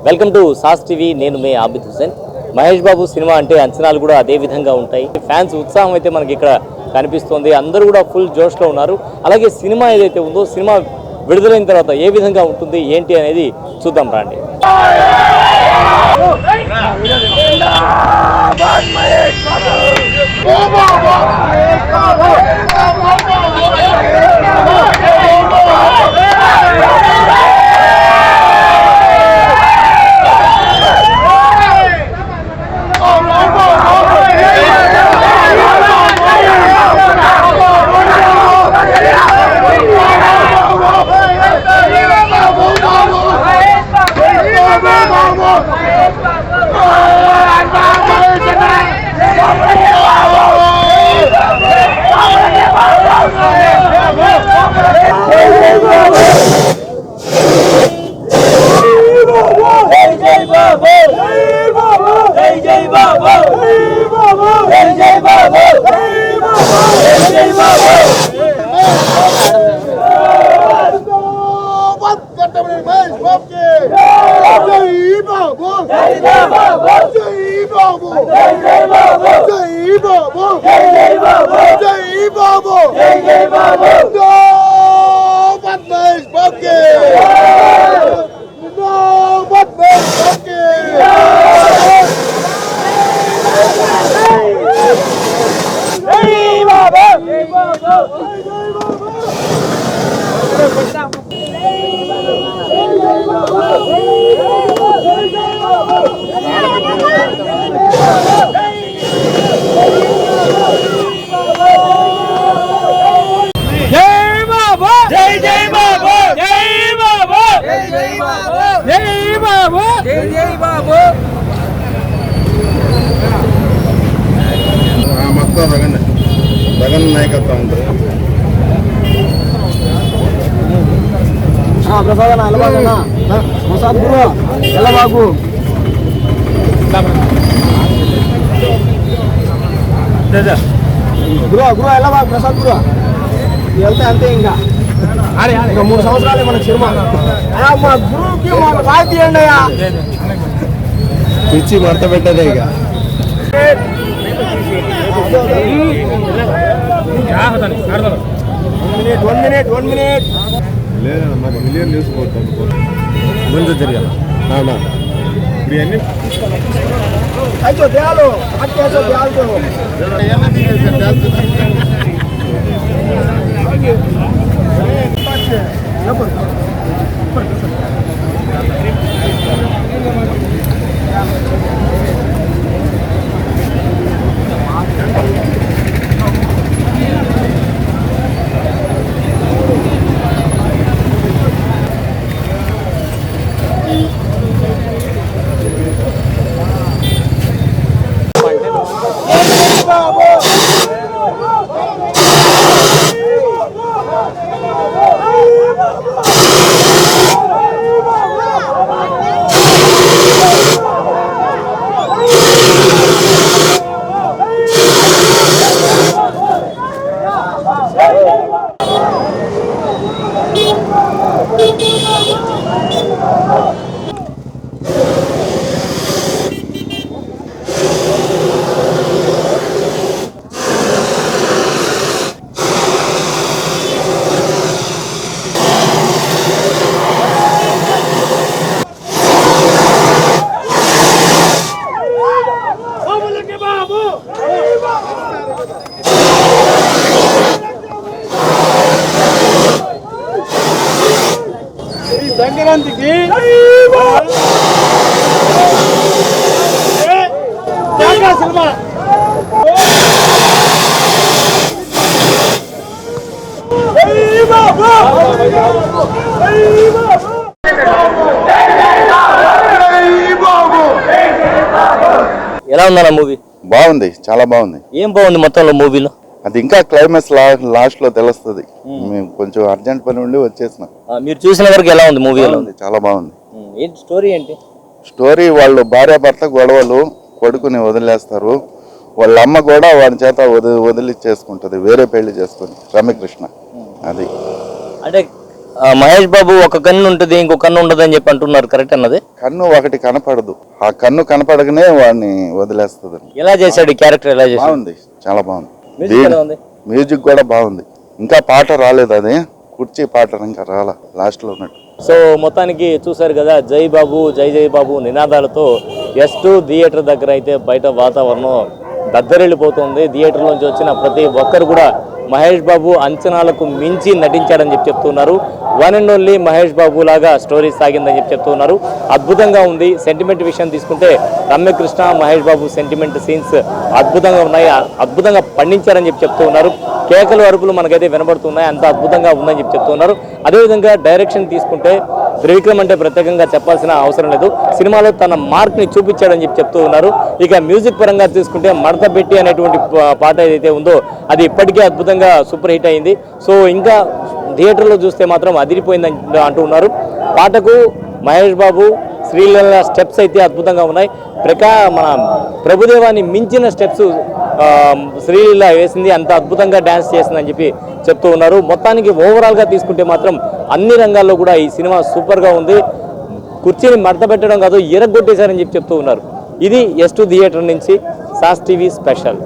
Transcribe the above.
Welcome to sauce TV. నేను మీ Abid Hussain. Mahesh Babu cinema అంటే అంచనాలు కూడా అదే విధంగా ఉంటాయి. ఫ్యాన్స్ ఉత్సాహం అయితే మనకి ఇక్కడ కనిపిస్తుంది. అందరూ కూడా ఫుల్ జోష్లో ఉన్నారు. అలాగే సినిమా ఏదైతే ఉందో సినిమా విడుదలైన తర్వాత ఏ విధంగా ఉంటుంది ఏంటి అనేది చూద్దాం రండి. మొత్తం జగన్ నాయకత్వం ఉంటుంది. ప్రసాద్ ఎల్లబాగన్నా ప్రసాద్ గురు ఎల్లబాగు గురు గురు ఎల్లబాగు ప్రసాద్ గురు వెళ్తే అంతే. ఇంకా 3 సంవత్సరాలు మనకు సినిమా. మా గురువుకి మాకు రాయితీ అండి అయ్యా, పిచ్చి మడత పెట్టదే. ఇక 1 minute లేదన్నా, మాకు మిలియన్ న్యూస్ పోతుంది ముందు తిరగాల. ఇప్పుడు ఇవన్నీ అయితే దేయాలు సంక్రాంతికి సినిమా ఎలా ఉందన్న మూవీ? బాగుంది, చాలా బాగుంది. ఏం బాగుంది మొత్తంలో మూవీలో? అది ఇంకా క్లైమాక్స్ లాస్ట్ లో తెలుస్తుంది. మేము కొంచెం అర్జెంట్ పని ఉండి వచ్చేసిన. మీరు చూసిన వరకు ఎలా ఉంది మూవీ? చాలా బాగుంది. ఏంటి స్టోరీ? ఏంటి స్టోరీ? వాళ్ళు భార్యాభర్త గొడవలు, కొడుకుని వదిలేస్తారు. వాళ్ళ అమ్మ కూడా వాడి చేత వదిలిచ్చేసుకుంటది, వేరే పెళ్లి చేసుకుని, రమ్యకృష్ణ. అది అంటే మహేష్ బాబు ఒక కన్ను ఉంటుంది ఇంకో కన్ను ఉండదు అని చెప్పి అంటున్నారు, కరెక్ట్ అన్నది? కన్ను ఒకటి కనపడదు, ఆ కన్ను కనపడకనే వాడిని వదిలేస్తుంది. ఎలా చేశాడు ఈ క్యారెక్టర్, ఎలా చేశాడు? బాగుంది, చాలా బాగుంది. మ్యూజిక్ ఎలా ఉంది? మ్యూజిక్ కూడా బాగుంది. ఇంకా పాట రాలేదు, అది కుర్చీ పాట ఇంకా రాలా, లాస్ట్ లో ఉన్నట్టు. సో మొత్తానికి చూశారు కదా, జై బాబు జై జై బాబు నినాదాలతో S2 థియేటర్ దగ్గర అయితే బయట వాతావరణం దద్దరిల్లిపోతుంది. థియేటర్ నుంచి వచ్చిన ప్రతి ఒక్కరు కూడా మహేష్ బాబు అంచనాలకు మించి నటించాడని చెప్పి చెప్తున్నారు. One and only Mahesh Babu లాగా స్టోరీ సాగిందని చెప్పి చెప్తున్నారు. అద్భుతంగా ఉంది. సెంటిమెంట్ విషయం తీసుకుంటే రమ్యకృష్ణ మహేష్ బాబు సెంటిమెంట్ సీన్స్ అద్భుతంగా ఉన్నాయి, అద్భుతంగా పండించారని చెప్పి చెప్తూ ఉన్నారు. కేకలు అరుపులు మనకైతే వినబడుతున్నాయి, అంత అద్భుతంగా ఉందని చెప్పి చెప్తున్నారు. అదేవిధంగా డైరెక్షన్ తీసుకుంటే త్రివిక్రమ్ అంటే ప్రత్యేకంగా చెప్పాల్సిన అవసరం లేదు, సినిమాలో తన మార్క్ని చూపించాడని చెప్పి చెప్తూ ఉన్నారు. ఇక మ్యూజిక్ పరంగా తీసుకుంటే మడత పెట్టి అనేటువంటి పాట ఏదైతే ఉందో అది ఇప్పటికే అద్భుతంగా సూపర్ హిట్ అయింది. సో ఇంకా థియేటర్లో చూస్తే మాత్రం అదిరిపోయిందని అంటూ ఉన్నారు. పాటకు మహేష్ బాబు శ్రీలీల స్టెప్స్ అయితే అద్భుతంగా ఉన్నాయి. మన ప్రభుదేవాన్ని మించిన స్టెప్స్ శ్రీలీల వేసింది, అంత అద్భుతంగా డ్యాన్స్ చేసిందని చెప్పి చెప్తూ ఉన్నారు. మొత్తానికి ఓవరాల్గా తీసుకుంటే మాత్రం అన్ని రంగాల్లో కూడా ఈ సినిమా సూపర్గా ఉంది. కుర్చీని మడత పెట్టడం కాదు, ఎరగొట్టేశారని చెప్పి చెప్తూ ఉన్నారు. ఇది S2 థియేటర్ నుంచి సాస్ టీవీ స్పెషల్.